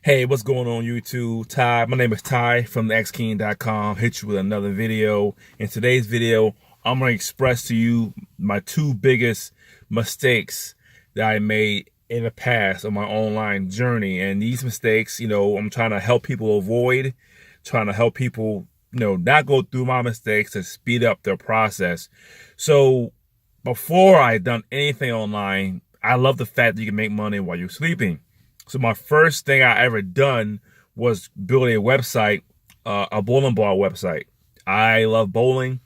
Hey, what's going on YouTube? Ty, my name is Ty from thexking.com. Hit you with another video. In today's video, I'm going to express to you my two biggest mistakes that I made in the past on my online journey. And these mistakes, I'm trying to help people avoid, trying to help people, not go through my mistakes to speed up their process. So before I done anything online, I love the fact that you can make money while you're sleeping. So my first thing I ever done was build a website, a bowling ball website. I love bowling,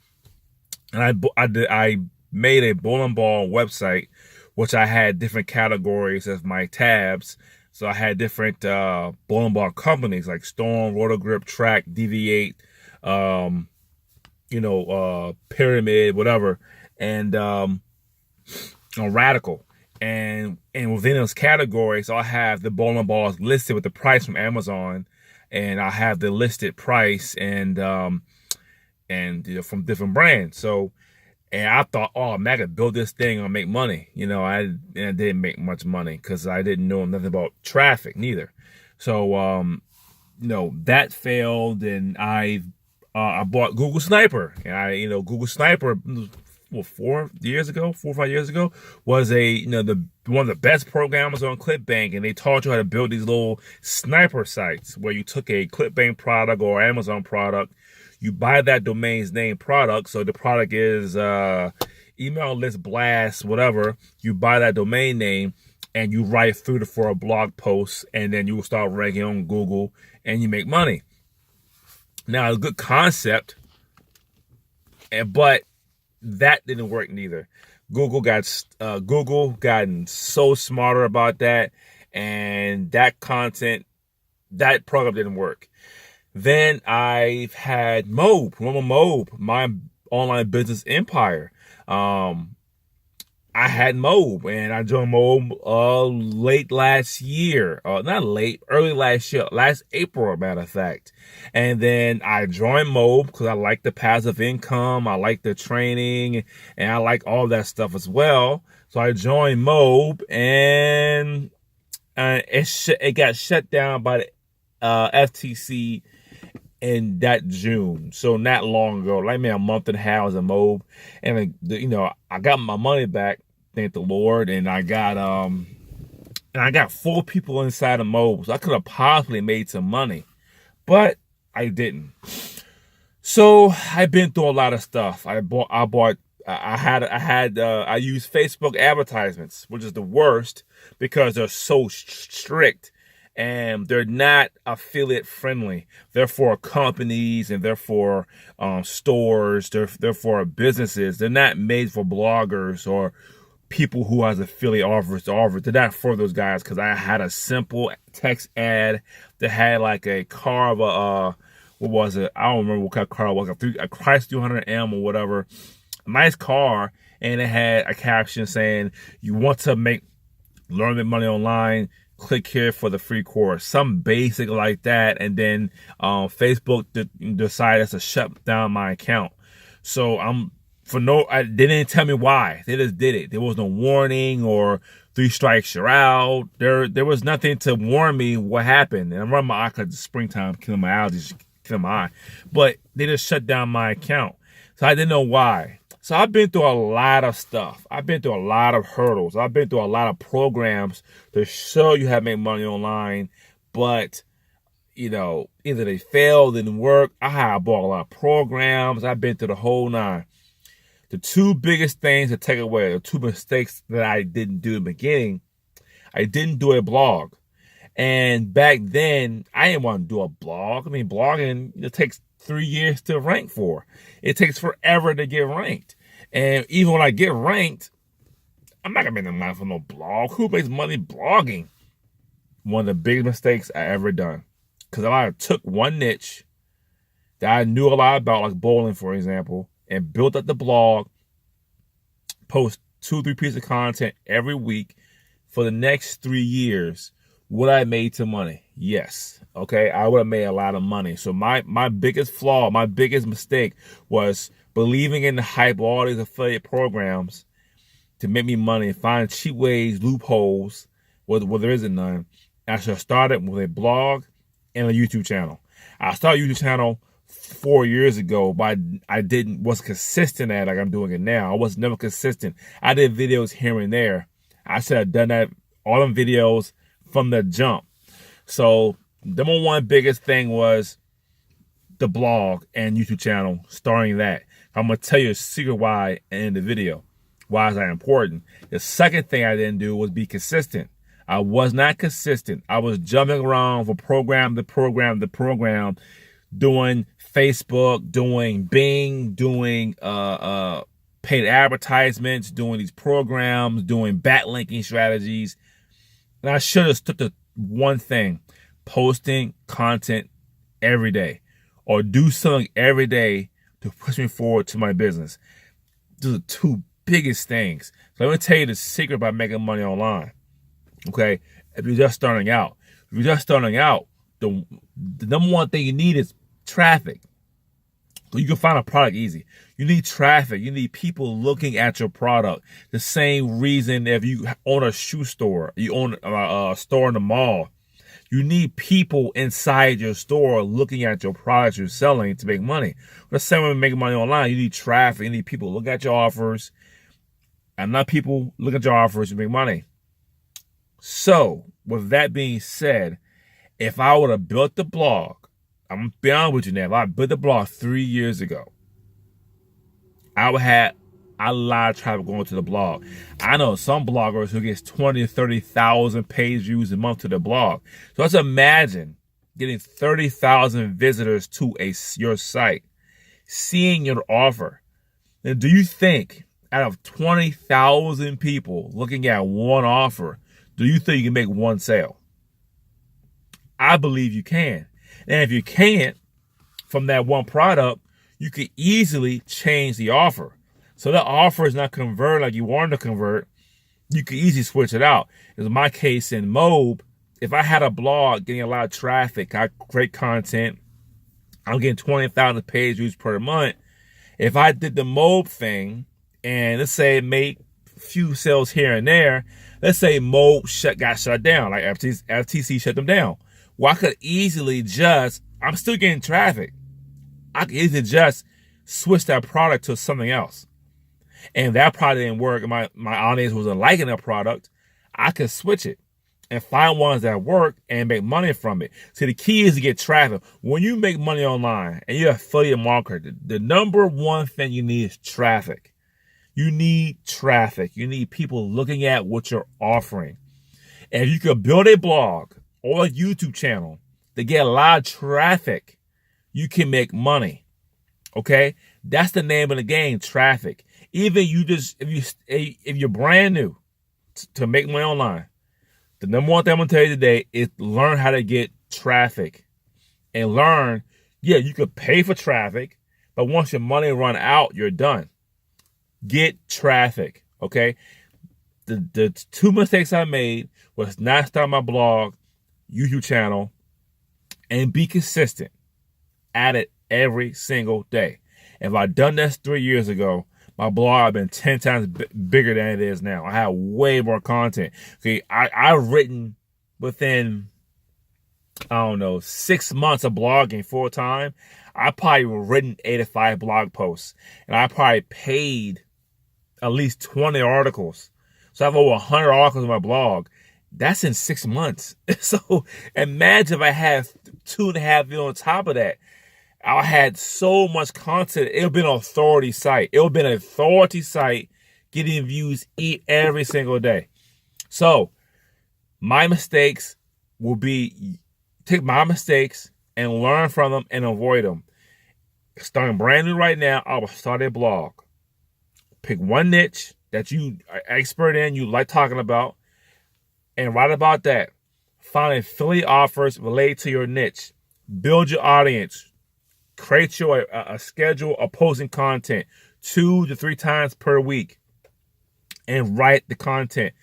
and I made a bowling ball website, which I had different categories as my tabs. So I had different bowling ball companies like Storm, Rotogrip, Track, Deviate, Pyramid, whatever, and Radical. And within those categories, I'll have the bowling balls listed with the price from Amazon, and I have the listed price and from different brands. So, and I thought, oh man, I could build this thing and make money. I didn't make much money because I didn't know nothing about traffic neither. So, that failed, and I bought Google Sniper, and Google Sniper. 4 or 5 years ago, was one of the best programmers on ClipBank, and they taught you how to build these little sniper sites where you took a ClipBank product or Amazon product, you buy that domain's name product, so the product is email list blast, whatever, you buy that domain name and you write through for a blog post, and then you will start ranking on Google and you make money. Now, a good concept, but that didn't work neither. Google gotten so smarter about that, and that program didn't work. Then I've had Mob, my online business empire. I had Mob, and I joined Mob late last year. Not late, early last year, last April, matter of fact. And then I joined Mob because I like the passive income, I like the training, and I like all that stuff as well. So I joined Mob, and it got shut down by the FTC in that June. So not long ago, like maybe a month and a half, I was in Mob, and I got my money back, thank the Lord, and I got 4 people inside of Mob, so I could have possibly made some money, but I didn't. So I've been through a lot of stuff. I used Facebook advertisements, which is the worst because they're so strict. And they're not affiliate friendly. They're for companies, and they're for stores. They're for businesses. They're not made for bloggers or people who has affiliate offers to offer. They're not for those guys, because I had a simple text ad that had like a car of what was it? I don't remember what kind of car it was. A Chrysler 300M or whatever. A nice car, and it had a caption saying, "You want to learn the money online? Click here for the free course," some basic like that. And then Facebook decided to shut down my account. So they didn't tell me why. They just did it. There was no warning or 3 strikes you're out. There was nothing to warn me what happened. And I'm running my eye because it's springtime, killing my allergies, killing my eye. But they just shut down my account. So I didn't know why. So I've been through a lot of stuff. I've been through a lot of hurdles. I've been through a lot of programs to show you how to make money online. But, either they failed, didn't work. I bought a lot of programs. I've been through the whole 9. The 2 biggest things to take away, the 2 mistakes that I didn't do in the beginning, I didn't do a blog. And back then, I didn't want to do a blog. I mean, blogging, it takes 3 years to rank for. It takes forever to get ranked. And even when I get ranked, I'm not going to make no money for no blog. Who makes money blogging? One of the biggest mistakes I ever done. Because I took one niche that I knew a lot about, like bowling, for example, and built up the blog, post 2-3 pieces of content every week for the next 3 years. Would I have made some money? Yes. Okay, I would have made a lot of money. So my biggest flaw, my biggest mistake was believing in the hype of all these affiliate programs to make me money, find cheap ways, loopholes, where there isn't none, I should have started with a blog and a YouTube channel. I started a YouTube channel 4 years ago, but I was consistent at it like I'm doing it now. I was never consistent. I did videos here and there. I should have done that, all them videos from the jump. So number one biggest thing was the blog and YouTube channel, starting that. I'm going to tell you a secret why in the video. Why is that important? The second thing I didn't do was be consistent. I was not consistent. I was jumping around from program to program to program, doing Facebook, doing Bing, doing paid advertisements, doing these programs, doing backlinking strategies. And I should have stuck to one thing: posting content every day, or do something every day to push me forward to my business. Those are two biggest things. So let me tell you the secret about making money online. Okay, if you're just starting out, the number one thing you need is traffic. So you can find a product easy. You need traffic. You need people looking at your product. The same reason if you own a shoe store, you own a store in the mall, you need people inside your store looking at your products you're selling to make money. The same way making money online, you need traffic. You need people look at your offers, and not people look at your offers to make money. So, with that being said, if I would have built the blog, I'm going to be honest with you now, if I built the blog 3 years ago, I would have a lot of traffic going to the blog. I know some bloggers who gets 20 or 30,000 page views a month to their blog. So let's imagine getting 30,000 visitors to your site, seeing your offer. And do you think out of 20,000 people looking at one offer, do you think you can make one sale? I believe you can. And if you can't, from that one product, you could easily change the offer. So the offer is not convert like you wanted to convert. You could easily switch it out. In my case in Mobe, if I had a blog getting a lot of traffic, I create content, I'm getting 20,000 page views per month. If I did the Mobe thing, and let's say make a few sales here and there, let's say Mobe got shut down, like FTC shut them down. Well, I could easily I'm still getting traffic. I could easily just switch that product to something else. And that product didn't work, and my audience wasn't liking that product, I could switch it and find ones that work and make money from it. See, the key is to get traffic. When you make money online and you're an affiliate marketer, the number one thing you need is traffic. You need traffic. You need people looking at what you're offering. And if you could build a blog or a YouTube channel to get a lot of traffic, you can make money. Okay? That's the name of the game, traffic. Even if you're brand new to make money online, the number one thing I'm going to tell you today is learn how to get traffic. And learn, you could pay for traffic, but once your money run out, you're done. Get traffic, okay? The two mistakes I made was not start my blog, YouTube channel, and be consistent at it every single day. If I'd done this 3 years ago, my blog had been 10 times bigger than it is now. I have way more content. Okay, I've written within, 6 months of blogging full time. I probably written 85 blog posts, and I probably paid at least 20 articles. So I have over 100 articles on my blog. That's in 6 months. So imagine if I had 2.5 years on top of that. I had so much content. It would have been an authority site. It would have been an authority site getting views every single day. So my mistakes will be take my mistakes and learn from them and avoid them. Starting brand new right now, I will start a blog. Pick one niche that you are expert in, you like talking about, and write about that. Find affiliate offers related to your niche. Build your audience. Create your a schedule of posting content 2 to 3 times per week, and write the content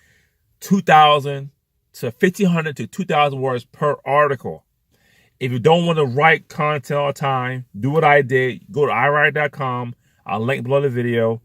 2,000 to 1,500 to 2,000 words per article. If you don't want to write content all the time, do what I did. Go to iWrite.com. I'll link below the video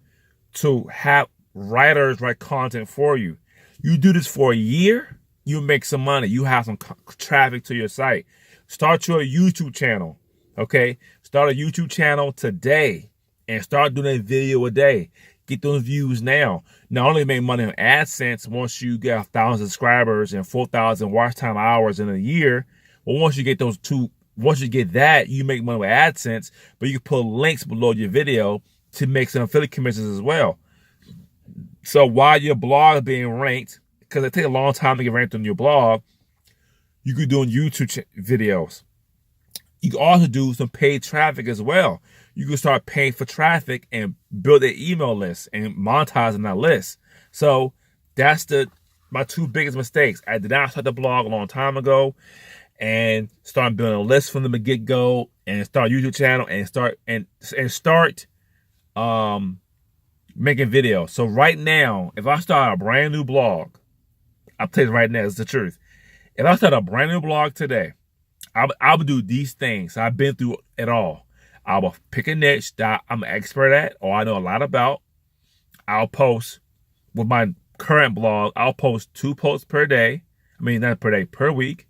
to have writers write content for you. You do this for a year, you make some money. You have some traffic to your site. Start your YouTube channel, okay? Start a YouTube channel today and start doing a video a day. Get those views now. Not only make money on AdSense once you get 1,000 subscribers and 4,000 watch time hours in a year, but once you get that, you make money with AdSense, but you can put links below your video to make some affiliate commissions as well. So while your blog is being ranked, because it takes a long time to get ranked on your blog, you could do YouTube videos. You can also do some paid traffic as well. You can start paying for traffic and build an email list and monetizing that list. So that's my two biggest mistakes. I did not start the blog a long time ago and start building a list from the get-go and start a YouTube channel and start making videos. So right now, if I start a brand new blog, I'll tell you right now, it's the truth. If I start a brand new blog today, I would do these things. I've been through it all. I will pick a niche that I'm an expert at or I know a lot about. I'll post with my current blog. I'll post 2 posts per day. I mean, not per day, per week.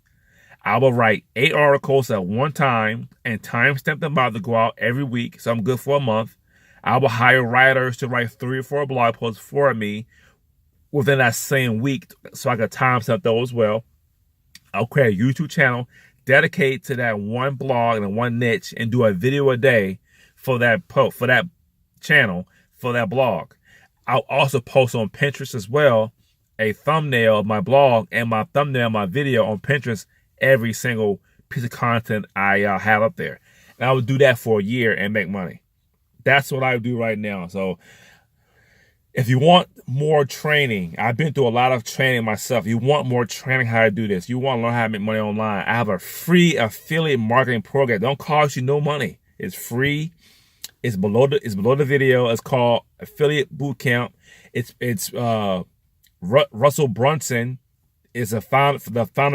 I will write 8 articles at one time and timestamp them out to go out every week. So I'm good for a month. I will hire writers to write 3 or 4 blog posts for me within that same week so I can timestamp those as well. I'll create a YouTube channel dedicated to that one blog and one niche and do a video a day for that channel, for that blog. I'll also post on Pinterest as well, a thumbnail of my blog and my thumbnail of my video on Pinterest every single piece of content I have up there. And I would do that for a year and make money. That's what I do right now. So if you want more training, I've been through a lot of training myself. You want more training how to do this. You want to learn how to make money online. I have a free affiliate marketing program. Don't cost you no money. It's free. It's below the video. It's called Affiliate Bootcamp. It's Russell Brunson is the founder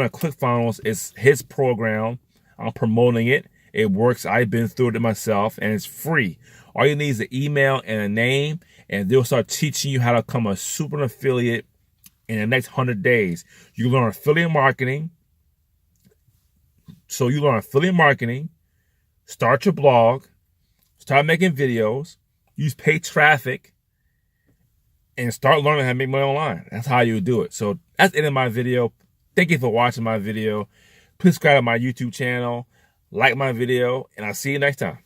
of ClickFunnels. It's his program. I'm promoting it. It works. I've been through it myself, and it's free. All you need is an email and a name, and they'll start teaching you how to become a super affiliate in the next 100 days. You learn affiliate marketing. So you learn affiliate marketing, start your blog, start making videos, use paid traffic, and start learning how to make money online. That's how you do it. So that's the end of my video. Thank you for watching my video. Please subscribe to my YouTube channel, like my video, and I'll see you next time.